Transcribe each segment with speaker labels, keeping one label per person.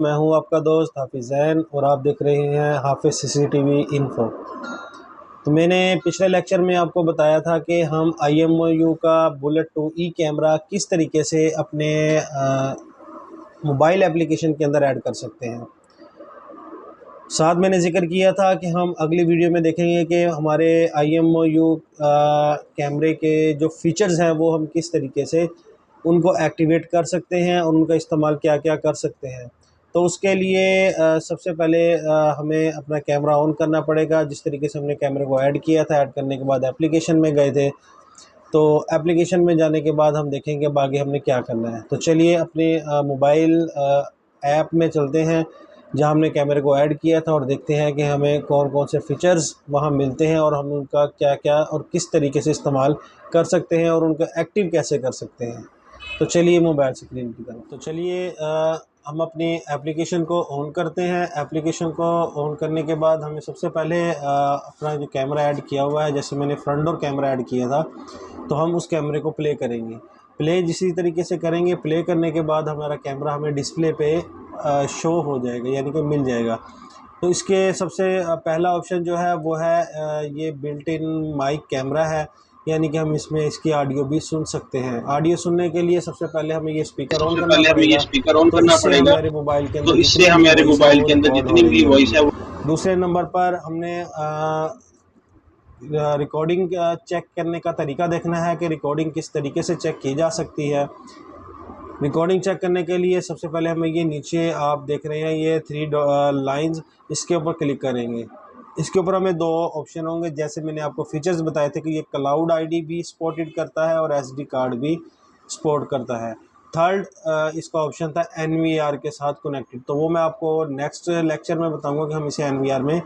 Speaker 1: मैं हूं आपका दोस्त हाफिज़ ज़ैन और आप देख रहे हैं हाफिज़ सीसीटीवी इन्फो। तो मैंने पिछले लेक्चर में आपको बताया था कि हम IMOU का बुलेट 2E कैमरा किस तरीके से अपने मोबाइल एप्लीकेशन के अंदर ऐड कर सकते हैं। साथ मैंने ज़िक्र किया था कि हम अगली वीडियो में देखेंगे कि हमारे IMOU कैमरे के जो फ़ीचर्स हैं वो हम किस तरीके से उनको एक्टिवेट कर सकते हैं और उनका इस्तेमाल क्या क्या कर सकते हैं। तो उसके लिए सबसे पहले हमें अपना कैमरा ऑन करना पड़ेगा। जिस तरीके से हमने कैमरे को ऐड किया था, ऐड करने के बाद एप्लीकेशन में गए थे, तो एप्लीकेशन में जाने के बाद हम देखेंगे आगे हमने क्या करना है। तो चलिए अपने मोबाइल ऐप में चलते हैं जहां हमने कैमरे को ऐड किया था और देखते हैं कि हमें कौन कौन से फ़ीचर्स वहां मिलते हैं और हम उनका क्या क्या और किस तरीके से इस्तेमाल कर सकते हैं और उनका एक्टिव कैसे कर सकते हैं। तो चलिए मोबाइल स्क्रीन की तरफ। तो चलिए हम अपनी एप्लीकेशन को ऑन करते हैं। एप्लीकेशन को ऑन करने के बाद हमें सबसे पहले अपना जो कैमरा ऐड किया हुआ है, जैसे मैंने फ्रंट डोर कैमरा ऐड किया था, तो हम उस कैमरे को प्ले करेंगे। प्ले जिसी तरीके से करेंगे, प्ले करने के बाद हमारा कैमरा हमें डिस्प्ले पे शो हो जाएगा, यानी कि मिल जाएगा। तो इसके सबसे पहला ऑप्शन जो है वो है ये बिल्ट इन माइक कैमरा है, यानी कि हम इसमें इसकी ऑडियो भी सुन सकते हैं। ऑडियो सुनने के लिए सबसे पहले हमें ये स्पीकर ऑन
Speaker 2: सबसे
Speaker 1: करना
Speaker 2: पहले हमें ये
Speaker 1: पड़ेगा।
Speaker 2: स्पीकर ऑन
Speaker 1: तो
Speaker 2: करना
Speaker 1: इससे
Speaker 2: पड़ेगा।
Speaker 1: हमारे मोबाइल के
Speaker 2: तो
Speaker 1: अंदर
Speaker 2: इससे
Speaker 1: जितनी भी
Speaker 2: हमारे
Speaker 1: वॉइस है
Speaker 2: मोबाइल
Speaker 1: वो
Speaker 2: के अंदर
Speaker 1: रिकॉर्ड हो
Speaker 2: जितनी
Speaker 1: रही
Speaker 2: भी वॉइस
Speaker 1: होगी।
Speaker 2: है वो
Speaker 1: दूसरे नंबर पर हमने रिकॉर्डिंग चेक करने का तरीका देखना है कि रिकॉर्डिंग किस तरीके से चेक की जा सकती है। रिकॉर्डिंग चेक करने के लिए सबसे पहले हमें ये नीचे आप देख रहे हैं ये 3 लाइंस, इसके ऊपर क्लिक करेंगे। इसके ऊपर हमें 2 ऑप्शन होंगे, जैसे मैंने आपको फीचर्स बताए थे कि ये क्लाउड आईडी भी सपोर्टेड करता है और SD कार्ड भी सपोर्ट करता है। थर्ड इसका ऑप्शन था NVR के साथ कनेक्टेड, तो वो मैं आपको नेक्स्ट लेक्चर में बताऊंगा कि हम इसे NVR में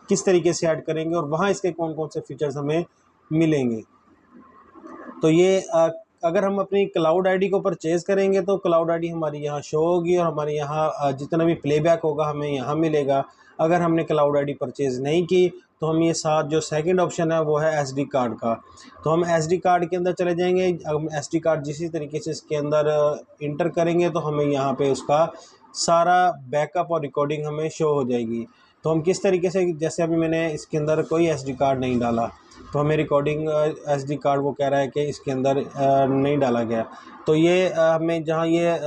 Speaker 1: किस तरीके से ऐड करेंगे और वहाँ इसके कौन कौन से फीचर्स हमें मिलेंगे। तो ये अगर हम अपनी क्लाउड आईडी को परचेज़ करेंगे तो क्लाउड आईडी हमारी यहाँ शो होगी और हमारे यहाँ जितना भी प्लेबैक होगा हमें यहाँ मिलेगा। अगर हमने क्लाउड आईडी परचेज़ नहीं की तो हम ये साथ जो सेकंड ऑप्शन है वो है SD कार्ड का। तो हम SD कार्ड के अंदर चले जाएंगे। हम SD कार्ड जिस तरीके से इसके अंदर इंटर करेंगे तो हमें यहाँ पे उसका सारा बैकअप और रिकॉर्डिंग हमें शो हो जाएगी। तो हम किस तरीके से, जैसे अभी मैंने इसके अंदर कोई SD कार्ड नहीं डाला तो हमें रिकॉर्डिंग SD कार्ड वो कह रहा है कि इसके अंदर नहीं डाला गया। तो ये हमें जहाँ ये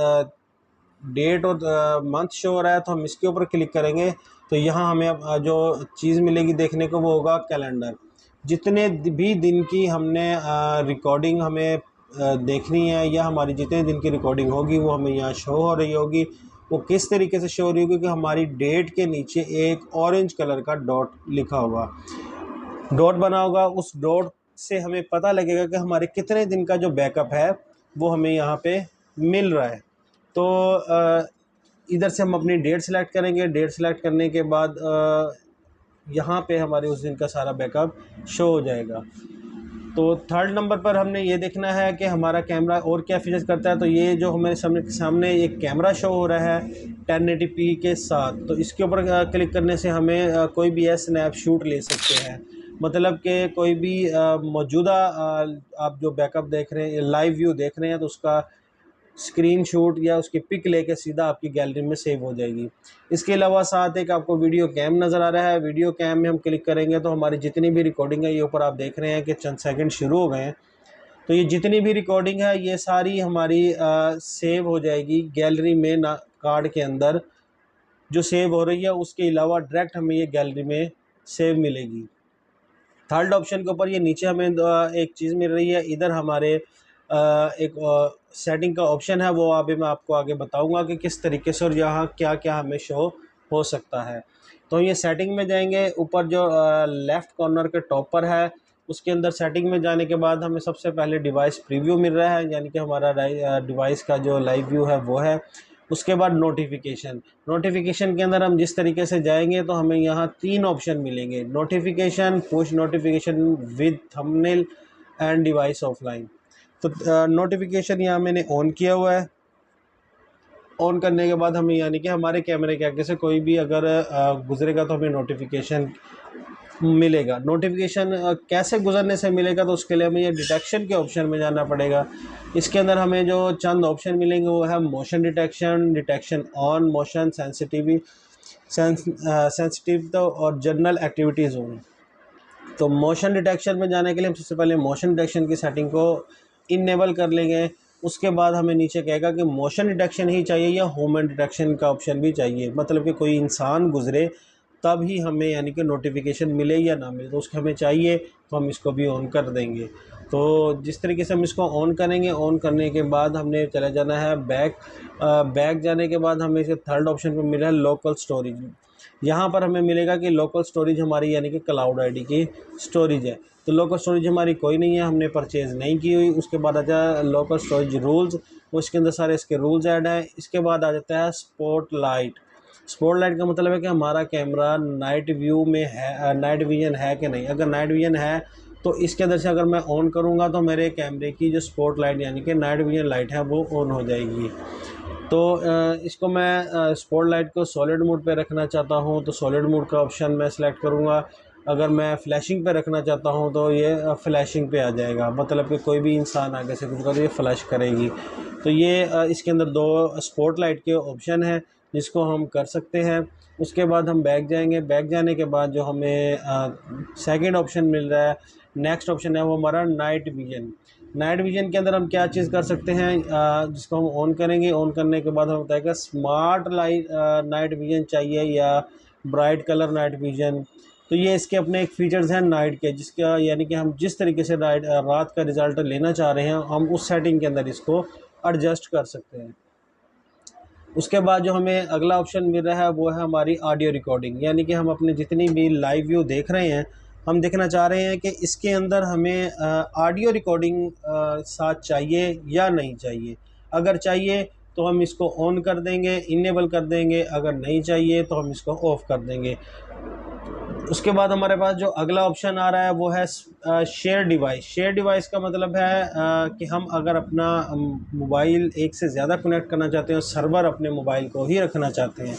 Speaker 1: डेट और मंथ शो हो रहा है तो हम इसके ऊपर क्लिक करेंगे तो यहाँ हमें जो चीज़ मिलेगी देखने को वो होगा कैलेंडर। जितने भी दिन की हमने रिकॉर्डिंग हमें देखनी है या हमारी जितने दिन की रिकॉर्डिंग होगी वो हमें यहाँ शो हो रही होगी। वो किस तरीके से शो हो रही होगी कि हमारी डेट के नीचे एक ऑरेंज कलर का डॉट लिखा होगा, डॉट बना होगा। उस डॉट से हमें पता लगेगा कि हमारे कितने दिन का जो बैकअप है वो हमें यहाँ पे मिल रहा है। तो इधर से हम अपनी डेट सेलेक्ट करेंगे। डेट सेलेक्ट करने के बाद यहाँ पे हमारे उस दिन का सारा बैकअप शो हो जाएगा। तो थर्ड नंबर पर हमने ये देखना है कि हमारा कैमरा और क्या फीचर्स करता है। तो ये जो हमारे सामने एक कैमरा शो हो रहा है 1080p के साथ, तो इसके ऊपर क्लिक करने से हमें कोई भी स्नैप शूट ले सकते हैं। मतलब कि कोई भी मौजूदा आप जो बैकअप देख रहे हैं, लाइव व्यू देख रहे हैं, तो उसका स्क्रीनशॉट या उसकी पिक लेके सीधा आपकी गैलरी में सेव हो जाएगी। इसके अलावा साथ एक आपको वीडियो कैम नज़र आ रहा है। वीडियो कैम में हम क्लिक करेंगे तो हमारी जितनी भी रिकॉर्डिंग है, ये ऊपर आप देख रहे हैं कि चंद सेकंड शुरू हो गए हैं, तो ये जितनी भी रिकॉर्डिंग है ये सारी हमारी सेव हो जाएगी गैलरी में ना, कार्ड के अंदर जो सेव हो रही है। उसके अलावा डायरेक्ट हमें ये गैलरी में सेव मिलेगी। थर्ड ऑप्शन के ऊपर ये नीचे हमें एक चीज़ मिल रही है। इधर हमारे एक सेटिंग का ऑप्शन है, वो अभी मैं आपको आगे बताऊंगा कि किस तरीके से और यहाँ क्या क्या हमें शो हो सकता है। तो ये सेटिंग में जाएंगे, ऊपर जो लेफ़्ट कॉर्नर के टॉप पर है उसके अंदर सेटिंग में जाने के बाद हमें सबसे पहले डिवाइस प्रीव्यू मिल रहा है, यानी कि हमारा डिवाइस का जो लाइव व्यू है वो है। उसके बाद नोटिफिकेशन। नोटिफिकेशन के अंदर हम जिस तरीके से जाएंगे तो हमें यहाँ 3 ऑप्शन मिलेंगे: notification, push notification with thumbnail and device offline. तो नोटिफिकेशन यहाँ मैंने ऑन किया हुआ है। ऑन करने के बाद हमें यानी कि हमारे कैमरे के आगे से कोई भी अगर गुजरेगा तो हमें नोटिफिकेशन मिलेगा। नोटिफिकेशन कैसे गुजरने से मिलेगा, तो उसके लिए हमें ये डिटेक्शन के ऑप्शन में जाना पड़ेगा। इसके अंदर हमें जो चंद ऑप्शन मिलेंगे वो है motion detection, detection on motion, sensitive तो और जनरल एक्टिविटीज़ होंगी। तो मोशन डिटेक्शन में जाने के लिए हम सबसे पहले मोशन डिटेक्शन की सेटिंग को इनेबल कर लेंगे। उसके बाद हमें नीचे कहेगा कि मोशन डिटेक्शन ही चाहिए या ह्यूमन डिटेक्शन का ऑप्शन भी चाहिए, मतलब कि कोई इंसान गुजरे तब ही हमें यानी कि नोटिफिकेशन मिले या ना मिले, तो उसको हमें चाहिए तो हम इसको भी ऑन कर देंगे। तो जिस तरीके से हम इसको ऑन करेंगे, ऑन करने के बाद हमने चले जाना है बैक। बैक जाने के बाद हमें इसे थर्ड ऑप्शन पे मिला है लोकल स्टोरेज। यहाँ पर हमें मिलेगा कि लोकल स्टोरेज हमारी यानी कि क्लाउड आईडी की स्टोरेज है। तो लोकल स्टोरेज हमारी कोई नहीं है, हमने परचेज़ नहीं की हुई। उसके बाद आ जाए लोकल स्टोरेज रूल्स, उसके अंदर सारे इसके रूल्स ऐड हैं। इसके बाद आ जाता है स्पॉटलाइट। स्पॉटलाइट का मतलब है कि हमारा कैमरा नाइट व्यू में है, नाइट विजन है कि नहीं। अगर नाइट विजन है तो इसके अंदर से अगर मैं ऑन करूँगा तो मेरे कैमरे की जो स्पॉटलाइट यानी कि नाइट विजन लाइट है वो ऑन हो जाएगी। तो इसको मैं स्पॉटलाइट को सॉलिड मोड पे रखना चाहता हूँ तो सॉलिड मोड का ऑप्शन मैं सिलेक्ट करूँगा। अगर मैं फ्लैशिंग पे रखना चाहता हूँ तो ये फ्लैशिंग पे आ जाएगा, मतलब कि कोई भी इंसान आगे से गुजरा तो ये फ्लैश करेगी। तो ये इसके अंदर दो स्पॉटलाइट के ऑप्शन हैं जिसको हम कर सकते हैं। उसके बाद हम बैक जाएंगे। बैक जाने के बाद जो हमें सेकंड ऑप्शन मिल रहा है, नेक्स्ट ऑप्शन है वो हमारा नाइट विजन। नाइट विजन के अंदर हम क्या चीज़ कर सकते हैं, जिसको हम ऑन करेंगे। ऑन करने के बाद हम बताएगा स्मार्ट लाइट नाइट विजन चाहिए या ब्राइट कलर नाइट विजन। तो ये इसके अपने एक फ़ीचर्स हैं नाइट के, जिसका यानी कि हम जिस तरीके से रात का रिज़ल्ट लेना चाह रहे हैं हम उस सेटिंग के अंदर इसको एडजस्ट कर सकते हैं। उसके बाद जो हमें अगला ऑप्शन मिल रहा है वो है हमारी ऑडियो रिकॉर्डिंग, यानी कि हम अपने जितनी भी लाइव व्यू देख रहे हैं हम देखना चाह रहे हैं कि इसके अंदर हमें ऑडियो रिकॉर्डिंग साथ चाहिए या नहीं चाहिए। अगर चाहिए तो हम इसको ऑन कर देंगे, इनेबल कर देंगे। अगर नहीं चाहिए तो हम इसको ऑफ़ कर देंगे। उसके बाद हमारे पास जो अगला ऑप्शन आ रहा है वो है शेयर डिवाइस। शेयर डिवाइस का मतलब है कि हम अगर अपना मोबाइल एक से ज़्यादा कनेक्ट करना चाहते हैं, सर्वर अपने मोबाइल को ही रखना चाहते हैं।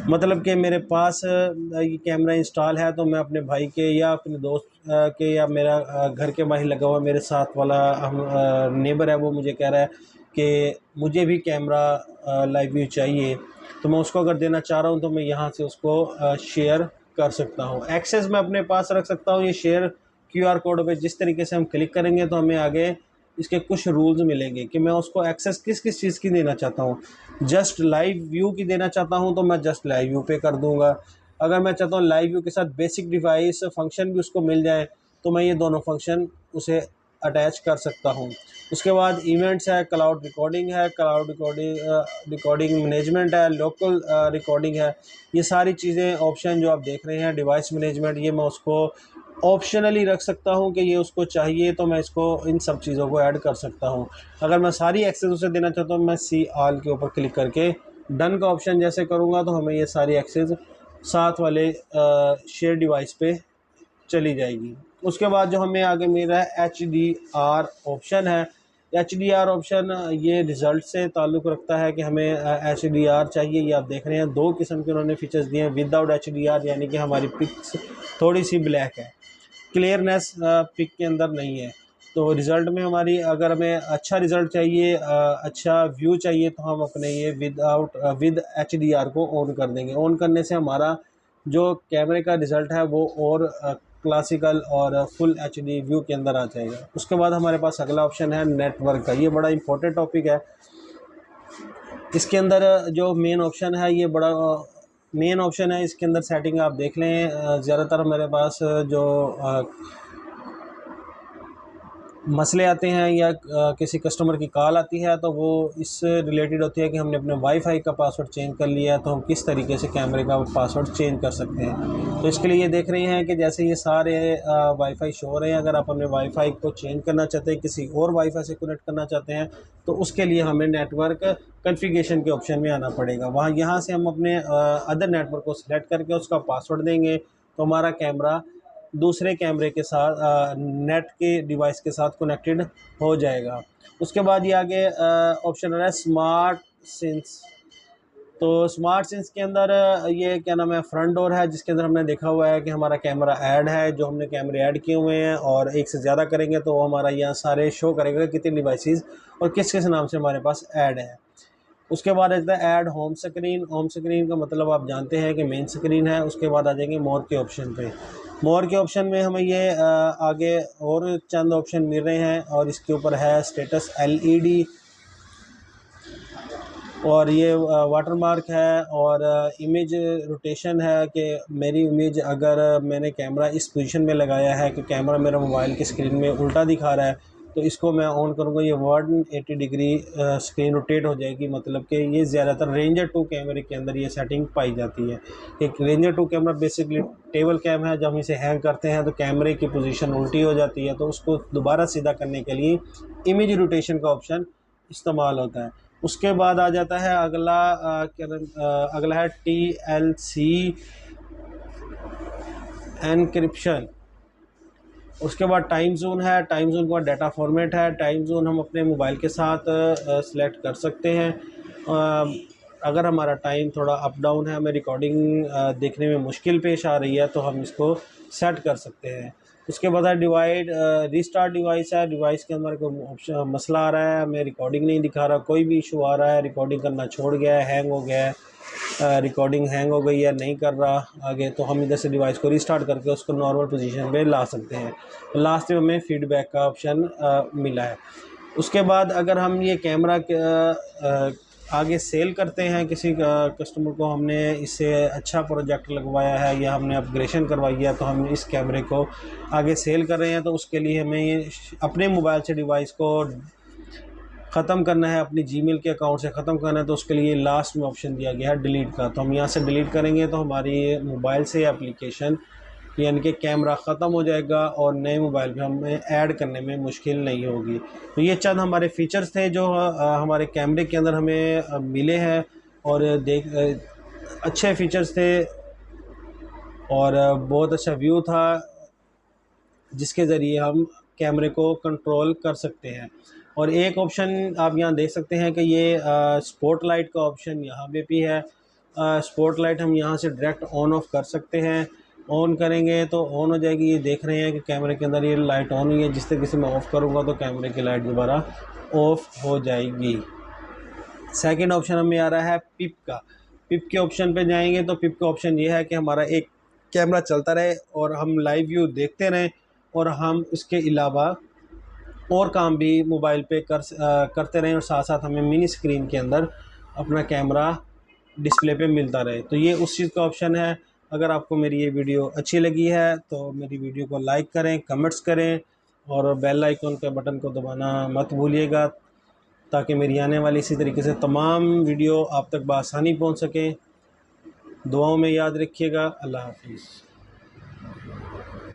Speaker 1: मतलब कि मेरे पास ये कैमरा इंस्टॉल है तो मैं अपने भाई के या अपने दोस्त के या मेरा घर के बाहर लगा हुआ मेरे साथ वाला हम नेबर है वो मुझे कह रहा है कि मुझे भी कैमरा लाइव व्यू चाहिए, तो मैं उसको अगर देना चाह रहा हूँ तो मैं यहाँ से उसको शेयर कर सकता हूँ। एक्सेस मैं अपने पास रख सकता हूँ। ये शेयर क्यूआर कोड पे जिस तरीके से हम क्लिक करेंगे तो हमें आगे इसके कुछ रूल्स मिलेंगे कि मैं उसको एक्सेस किस किस चीज़ की देना चाहता हूँ। जस्ट लाइव व्यू की देना चाहता हूँ तो मैं जस्ट लाइव व्यू पे कर दूँगा। अगर मैं चाहता हूँ लाइव व्यू के साथ बेसिक डिवाइस फंक्शन भी उसको मिल जाए तो मैं ये दोनों फंक्शन उसे अटैच कर सकता हूँ। उसके बाद इवेंट्स है, क्लाउड रिकॉर्डिंग है, क्लाउड रिकॉर्डिंग मैनेजमेंट है, लोकल रिकॉर्डिंग है। ये सारी चीज़ें ऑप्शन जो आप देख रहे हैं, डिवाइस मैनेजमेंट, ये मैं उसको ऑप्शनली रख सकता हूँ कि ये उसको चाहिए तो मैं इसको इन सब चीज़ों को ऐड कर सकता हूँ। अगर मैं सारी एक्सेस उसे देना चाहता हूँ मैं सी ऑल के ऊपर क्लिक करके डन का ऑप्शन जैसे करूँगा तो हमें ये सारी एक्सेस साथ वाले शेयर डिवाइस पे चली जाएगी। उसके बाद जो हमें आगे मिल रहा है HDR ऑप्शन है। HDR ऑप्शन ये रिज़ल्ट से ताल्लुक़ रखता है कि हमें HDR चाहिए। ये आप देख रहे हैं दो किस्म के उन्होंने फ़ीचर्स दिए हैं। विदाउट HDR यानी कि हमारी पिक्स थोड़ी सी ब्लैक है, क्लियरनेस पिक के अंदर नहीं है। तो रिज़ल्ट में हमारी अगर हमें अच्छा रिज़ल्ट चाहिए, अच्छा व्यू चाहिए तो हम अपने ये विद HDR को ऑन कर देंगे। ऑन करने से हमारा जो कैमरे का रिज़ल्ट है वो और क्लासिकल और फुल HD व्यू के अंदर आ जाएगा। उसके बाद हमारे पास अगला ऑप्शन है नेटवर्क का। ये बड़ा इंपॉर्टेंट टॉपिक है। इसके अंदर जो मेन ऑप्शन है ये बड़ा मेन ऑप्शन है। इसके अंदर सेटिंग आप देख लें, ज़्यादातर मेरे पास जो मसले आते हैं या किसी कस्टमर की कॉल आती है तो वो इससे रिलेटेड होती है कि हमने अपने वाईफाई का पासवर्ड चेंज कर लिया है तो हम किस तरीके से कैमरे का पासवर्ड चेंज कर सकते हैं। तो इसके लिए ये देख रहे हैं कि जैसे ये सारे वाईफाई शो हो रहे हैं, अगर आप अपने वाईफाई को चेंज करना चाहते हैं, किसी और वाईफाई से कनेक्ट करना चाहते हैं तो उसके लिए हमें नेटवर्क कॉन्फ़िगरेशन के ऑप्शन में आना पड़ेगा। वहाँ यहाँ से हम अपने अदर नेटवर्क को सिलेक्ट करके उसका पासवर्ड देंगे तो हमारा कैमरा दूसरे कैमरे के साथ नेट के डिवाइस के साथ कनेक्टेड हो जाएगा। उसके बाद ये आगे ऑप्शन आ रहा है स्मार्ट सिंस। तो स्मार्ट सेंस के अंदर ये क्या नाम है, फ्रंट डोर है, जिसके अंदर हमने देखा हुआ है कि हमारा कैमरा ऐड है, जो हमने कैमरे ऐड किए हुए हैं, और एक से ज़्यादा करेंगे तो वो हमारा यहाँ सारे शो करेगा कितनी डिवाइसेस और किस किस नाम से हमारे पास ऐड है। उसके बाद आता है add home screen. Home screen का मतलब आप जानते हैं कि मेन स्क्रीन है। उसके बाद आ जाएंगे मोर के ऑप्शन पे। मोर के ऑप्शन में हमें ये आगे और चंद ऑप्शन मिल रहे हैं, और इसके ऊपर है स्टेटस LED, और ये वाटरमार्क है, और इमेज रोटेशन है कि मेरी इमेज अगर मैंने कैमरा इस पोजीशन में लगाया है कि कैमरा मेरा मोबाइल की स्क्रीन में उल्टा दिखा रहा है, तो इसको मैं ऑन करूँगा, ये 180 डिग्री स्क्रीन रोटेट हो जाएगी। मतलब कि ये ज़्यादातर रेंजर 2 कैमरे के अंदर ये सेटिंग पाई जाती है। एक ranger 2 camera basically table cam है, जब हम इसे हैंग करते हैं तो कैमरे की पोजीशन उल्टी हो जाती है, तो उसको दोबारा सीधा करने के लिए इमेज रोटेशन का ऑप्शन इस्तेमाल होता है। उसके बाद आ जाता है अगला अगला है TLC एनक्रिप्शन। उसके बाद टाइम जोन है। टाइम जोन के बाद डाटा फॉर्मेट है। टाइम जोन हम अपने मोबाइल के साथ सिलेक्ट कर सकते हैं। अगर हमारा टाइम थोड़ा अप डाउन है, हमें रिकॉर्डिंग देखने में मुश्किल पेश आ रही है, तो हम इसको सेट कर सकते हैं। उसके बाद है डिवाइड रीस्टार्ट डिवाइस है। डिवाइस के अंदर कोई ऑप्शन मसला आ रहा है, हमें रिकॉर्डिंग नहीं दिखा रहा, कोई भी इशू आ रहा है, रिकॉर्डिंग करना छोड़ गया है, हैंग हो गया है, रिकॉर्डिंग हैंग हो गई है, नहीं कर रहा आगे, तो हम इधर से डिवाइस को रीस्टार्ट करके उसको नॉर्मल पोजीशन पे ला सकते हैं। लास्ट में हमें फीडबैक का ऑप्शन मिला है। उसके बाद अगर हम ये कैमरा आगे सेल करते हैं, किसी कस्टमर को हमने इससे अच्छा प्रोजेक्ट लगवाया है या हमने अपग्रेडेशन करवाई है, तो हम इस कैमरे को आगे सेल कर रहे हैं, तो उसके लिए हमें ये अपने मोबाइल से डिवाइस को ख़त्म करना है, अपनी जीमेल के अकाउंट से ख़त्म करना है, तो उसके लिए लास्ट में ऑप्शन दिया गया है डिलीट का। तो हम यहाँ से डिलीट करेंगे तो हमारी मोबाइल से एप्लीकेशन यानी कि कैमरा ख़त्म हो जाएगा और नए मोबाइल पे हमें ऐड करने में मुश्किल नहीं होगी। तो ये चंद हमारे फ़ीचर्स थे जो हमारे कैमरे के अंदर हमें मिले हैं, और अच्छे फ़ीचर्स थे, और बहुत अच्छा व्यू था, जिसके ज़रिए हम कैमरे को कंट्रोल कर सकते हैं। और एक ऑप्शन आप यहाँ देख सकते हैं कि ये स्पॉट लाइट का ऑप्शन यहाँ पे भी है। स्पॉट लाइट हम यहाँ से डायरेक्ट ऑन ऑफ कर सकते हैं। ऑन करेंगे तो ऑन हो जाएगी। ये देख रहे हैं कि कैमरे के अंदर ये लाइट ऑन हुई है। जिस तरीके से मैं ऑफ़ करूँगा तो कैमरे की लाइट दोबारा ऑफ हो जाएगी। सेकंड ऑप्शन हमें आ रहा है पिप का। पिप के ऑप्शन पे जाएंगे तो पिप का ऑप्शन ये है कि हमारा एक कैमरा चलता रहे और हम लाइव व्यू देखते रहें, और हम इसके अलावा और काम भी मोबाइल पे करते रहें, और साथ साथ हमें मिनी स्क्रीन के अंदर अपना कैमरा डिस्प्ले पे मिलता रहे। तो ये उस चीज़ का ऑप्शन है। अगर आपको मेरी ये वीडियो अच्छी लगी है तो मेरी वीडियो को लाइक करें, कमेंट्स करें, और बेल आइकन के बटन को दबाना मत भूलिएगा, ताकि मेरी आने वाली इसी तरीके से तमाम वीडियो आप तक बआसानी पहुंच सकें। दुआओं में याद रखिएगा। अल्लाह हाफिज़।